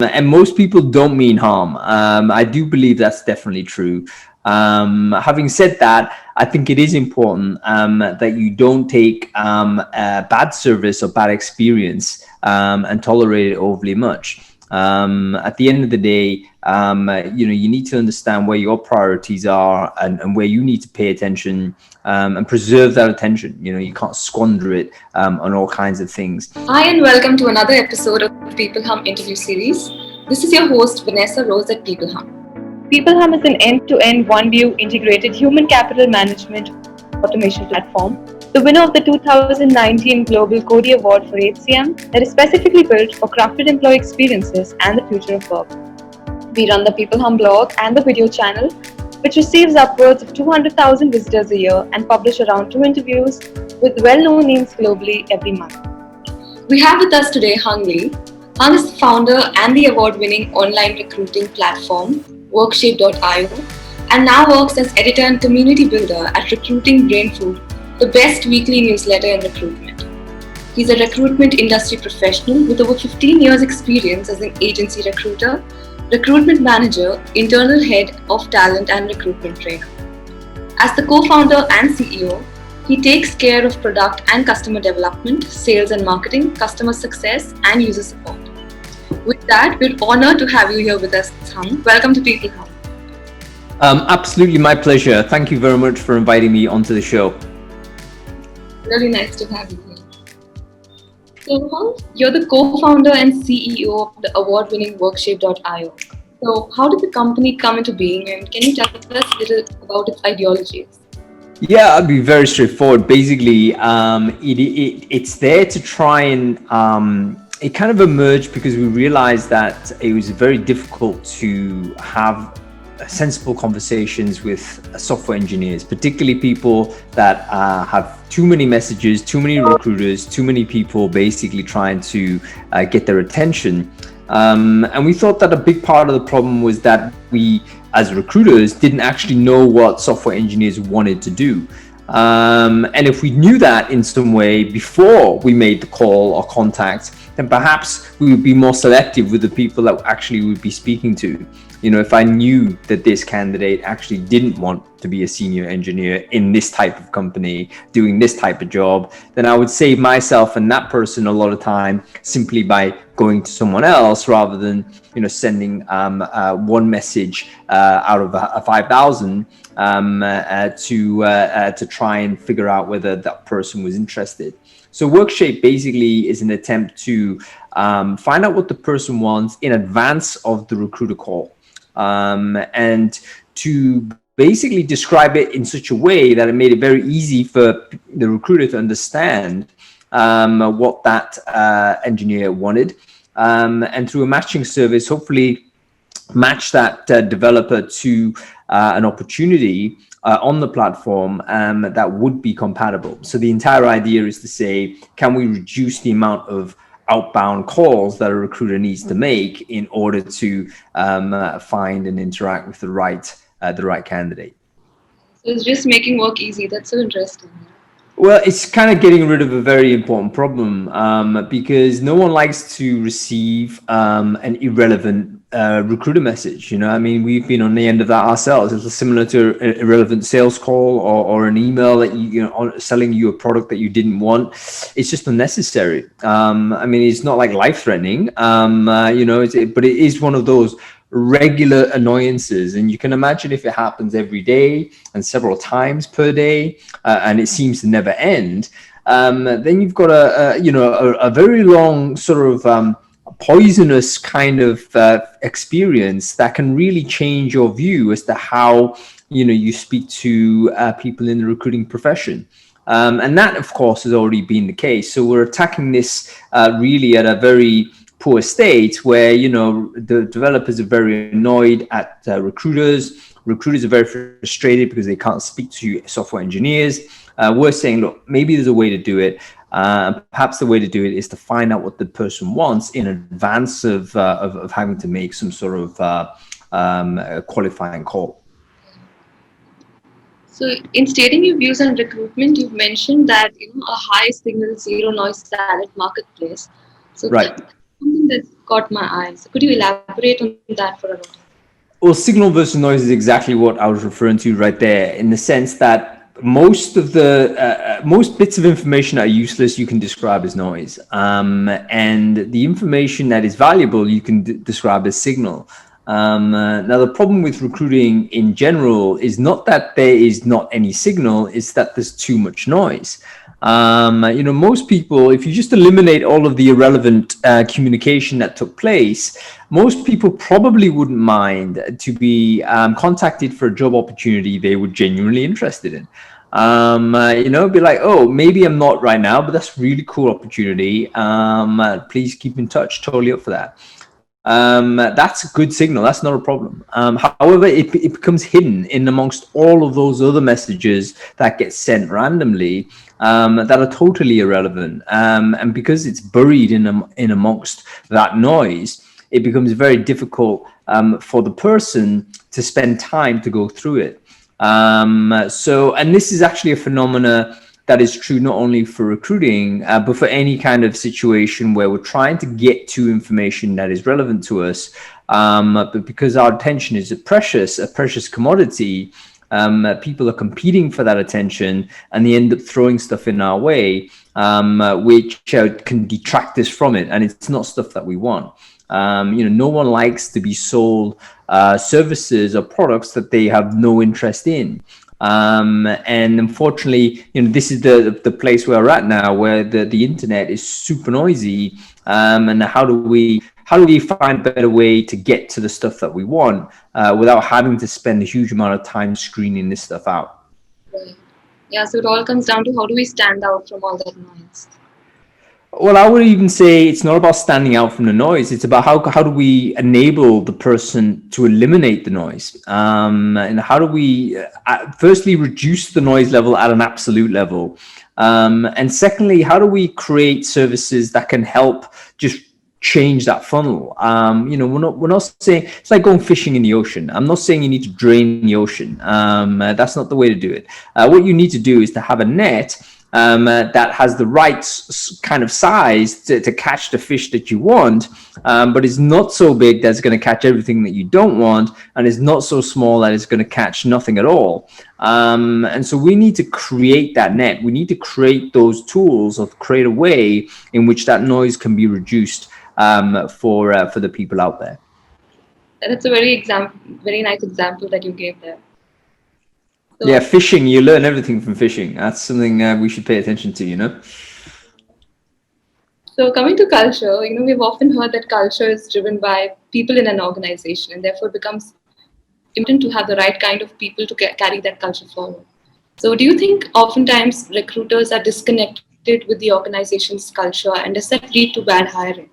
And most people don't mean harm. I do believe that's definitely true. Having said that, I think it is important that you don't take bad service or bad experience and tolerate it overly much. At the end of the day, you need to understand where your priorities are and where you need to pay attention and preserve that attention. You can't squander it on all kinds of things. Hi and welcome to another episode of peopleHum interview series. This is your host Vanessa Rose at peopleHum. peopleHum is an end-to-end one-view integrated human capital management automation platform, the winner of the 2019 Global Cody Award for HCM that is specifically built for crafted employee experiences and the future of work. We run the peopleHum blog and the video channel, which receives upwards of 200,000 visitors a year and publish around 2 interviews with well-known names globally every month. We have with us today Hung Lee. Hung is the founder and the award-winning online recruiting platform Workshape.io and now works as editor and community builder at Recruiting Brain Food, the best weekly newsletter in recruitment. He's a recruitment industry professional with over 15 years experience as an agency recruiter, recruitment manager, internal head of talent and recruitment trainer. As the co-founder and CEO, he takes care of product and customer development, sales and marketing, customer success, and user support. With that, we're honored to have you here with us, Hung. Welcome to peopleHum. Absolutely, my pleasure. Thank you very much for inviting me onto the show. Really nice to have you here. So, Hung, you're the co-founder and CEO of the award-winning Workshape.io. So, how did the company come into being, and can you tell us a little about its ideologies? Yeah, I'll be very straightforward. Basically, it's there to try and it kind of emerged because we realized that it was very difficult to have sensible conversations with software engineers, particularly people that have too many messages, too many recruiters, too many people basically trying to get their attention. And we thought that a big part of the problem was that we, as recruiters, didn't actually know what software engineers wanted to do. And if we knew that in some way before we made the call or contact, then perhaps we would be more selective with the people that actually we would be speaking to. If I knew that this candidate actually didn't want to be a senior engineer in this type of company, doing this type of job, then I would save myself and that person a lot of time simply by going to someone else rather than, sending one message out of a 5,000 to try and figure out whether that person was interested. So Workshape basically is an attempt to find out what the person wants in advance of the recruiter call. And to basically describe it in such a way that it made it very easy for the recruiter to understand what that engineer wanted. And through a matching service, hopefully match that developer to an opportunity on the platform that would be compatible. So the entire idea is to say, can we reduce the amount of outbound calls that a recruiter needs to make in order to find and interact with the right candidate? So it's just making work easy. That's so interesting. Well, it's kind of getting rid of a very important problem because no one likes to receive an irrelevant recruiter message. We've been on the end of that ourselves. It's similar to an irrelevant sales call or an email that selling you a product that you didn't want. It's just unnecessary. It's not like life-threatening, but it is one of those regular annoyances, and you can imagine if it happens every day and several times per day, and it seems to never end, then you've got a very long sort of poisonous kind of experience that can really change your view as to how you speak to people in the recruiting profession. And that, of course, has already been the case. So we're attacking this really at a very poor state where, the developers are very annoyed at recruiters. Recruiters are very frustrated because they can't speak to software engineers. We're saying, look, maybe there's a way to do it. Perhaps the way to do it is to find out what the person wants in advance of having to make some sort of qualifying call. So in stating your views on recruitment, you've mentioned that a high signal, zero noise talent marketplace. So right. Something that's caught my eye. So could you elaborate on that for a moment? Well, signal versus noise is exactly what I was referring to right there, in the sense that most bits of information that are useless you can describe as noise, and the information that is valuable you can describe as signal. Now, the problem with recruiting in general is not that there is not any signal; it's that there's too much noise. Most people, if you just eliminate all of the irrelevant communication that took place, most people probably wouldn't mind to be contacted for a job opportunity they were genuinely interested in. Be like, oh, maybe I'm not right now, but that's a really cool opportunity. Please keep in touch. Totally up for that. That's a good signal. That's not a problem. However, it becomes hidden in amongst all of those other messages that get sent randomly, that are totally irrelevant. And because it's buried in amongst that noise, it becomes very difficult for the person to spend time to go through it. And this is actually a phenomena that is true not only for recruiting, but for any kind of situation where we're trying to get to information that is relevant to us. But because our attention is a precious commodity, people are competing for that attention, and they end up throwing stuff in our way, which can detract us from it. And it's not stuff that we want. No one likes to be sold services or products that they have no interest in. And unfortunately, this is the place where we're at now, where the internet is super noisy. And how do we find a better way to get to the stuff that we want without having to spend a huge amount of time screening this stuff out? Right. Yeah, so it all comes down to how do we stand out from all that noise? Well, I would even say it's not about standing out from the noise. It's about how do we enable the person to eliminate the noise, and how do we firstly reduce the noise level at an absolute level, and secondly, how do we create services that can help just change that funnel? We're not saying it's like going fishing in the ocean. I'm not saying you need to drain the ocean. That's not the way to do it. What you need to do is to have a net that has the right kind of size to catch the fish that you want, but it's not so big that it's going to catch everything that you don't want, and it's not so small that it's going to catch nothing at all. And so we need to create that net. We need to create those tools, or create a way in which that noise can be reduced for the people out there. That's a very nice example that you gave there. So, Yeah, fishing, you learn everything from fishing. That's something we should pay attention to. So coming to culture, we've often heard that culture is driven by people in an organization, and therefore it becomes important to have the right kind of people to carry that culture forward. So do you think oftentimes recruiters are disconnected with the organization's culture, and does that lead to bad hiring?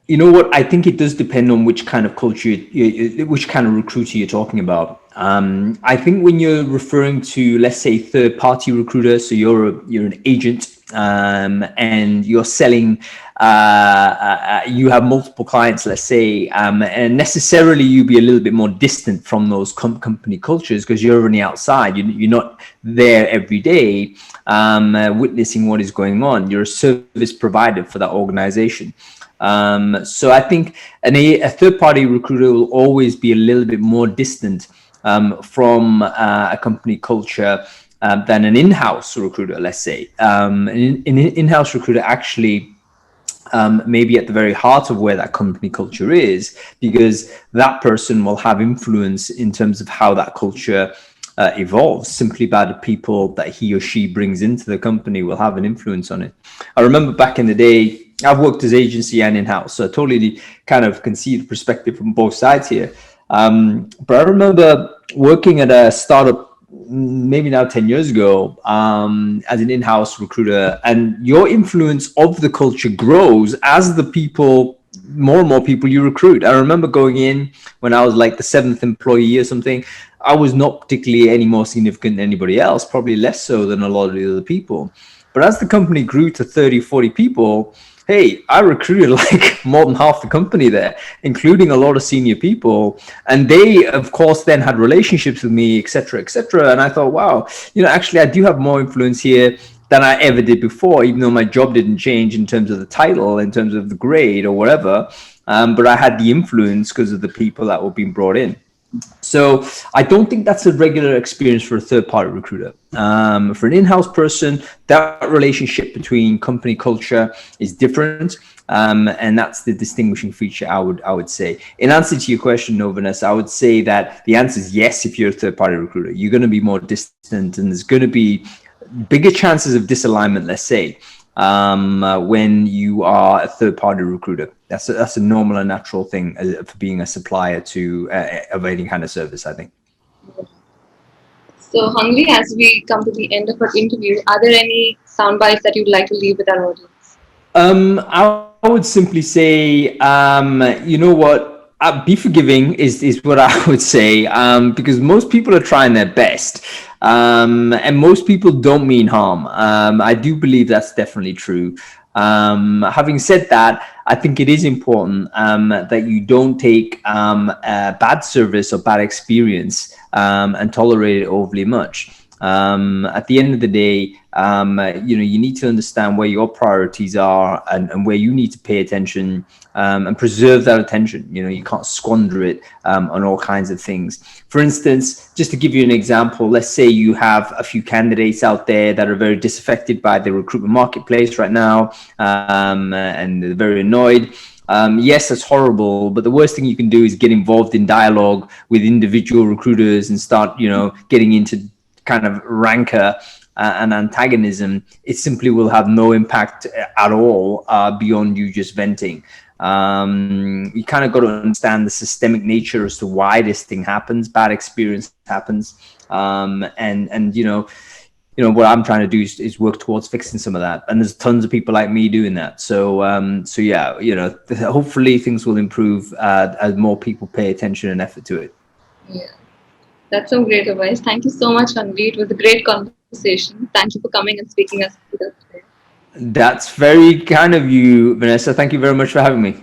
You know what? I think it does depend on which kind of culture, which kind of recruiter you're talking about. I think when you're referring to, let's say, third-party recruiter, so you're an agent, and you're selling, you have multiple clients, let's say, and necessarily you'll be a little bit more distant from those company cultures because you're only outside. You're not there every day, witnessing what is going on. You're a service provider for that organization. So I think a third-party recruiter will always be a little bit more distant from a company culture than an in-house recruiter, let's say. An in-house recruiter actually may be at the very heart of where that company culture is, because that person will have influence in terms of how that culture evolves. Simply by the people that he or she brings into the company will have an influence on it. I remember back in the day, I've worked as agency and in-house, so I totally kind of can see the perspective from both sides here. But I remember working at a startup maybe now 10 years ago as an in-house recruiter, and your influence of the culture grows as more and more people you recruit. I remember going in when I was like the 7th employee or something. I was not particularly any more significant than anybody else, probably less so than a lot of the other people. But as the company grew to 30, 40 people, hey, I recruited like more than half the company there, including a lot of senior people. And they, of course, then had relationships with me, et cetera, et cetera. And I thought, wow, actually, I do have more influence here than I ever did before, even though my job didn't change in terms of the title, in terms of the grade or whatever. But I had the influence because of the people that were being brought in. So I don't think that's a regular experience for a third-party recruiter. For an in-house person, that relationship between company culture is different, and that's the distinguishing feature. I would say. In answer to your question, no, Vanessa, I would say that the answer is yes. If you're a third-party recruiter, you're going to be more distant, and there's going to be bigger chances of disalignment. Let's say when you are a third-party recruiter. That's a normal and natural thing for being a supplier to of any kind of service, I think. So, Hungry, as we come to the end of our interview, are there any sound bites that you'd like to leave with our audience? I would simply say, you know what? Be forgiving is what I would say, because most people are trying their best, and most people don't mean harm. I do believe that's definitely true. Having said that, I think it is important that you don't take bad service or bad experience and tolerate it overly much. At the end of the day, you need to understand where your priorities are and where you need to pay attention and preserve that attention. You can't squander it on all kinds of things. For instance, just to give you an example, let's say you have a few candidates out there that are very disaffected by the recruitment marketplace right now, and they're very annoyed. Yes, that's horrible, but the worst thing you can do is get involved in dialogue with individual recruiters and start, getting into kind of rancor and antagonism. It simply will have no impact at all beyond you just venting. You kind of got to understand the systemic nature as to why this thing happens, bad experience happens, and what I'm trying to do is work towards fixing some of that. And there's tons of people like me doing that. So yeah, hopefully things will improve as more people pay attention and effort to it. Yeah, that's some great advice. Thank you so much, Hungry. It was a great conversation. Thank you for coming and speaking us with us today. That's very kind of you, Vanessa. Thank you very much for having me.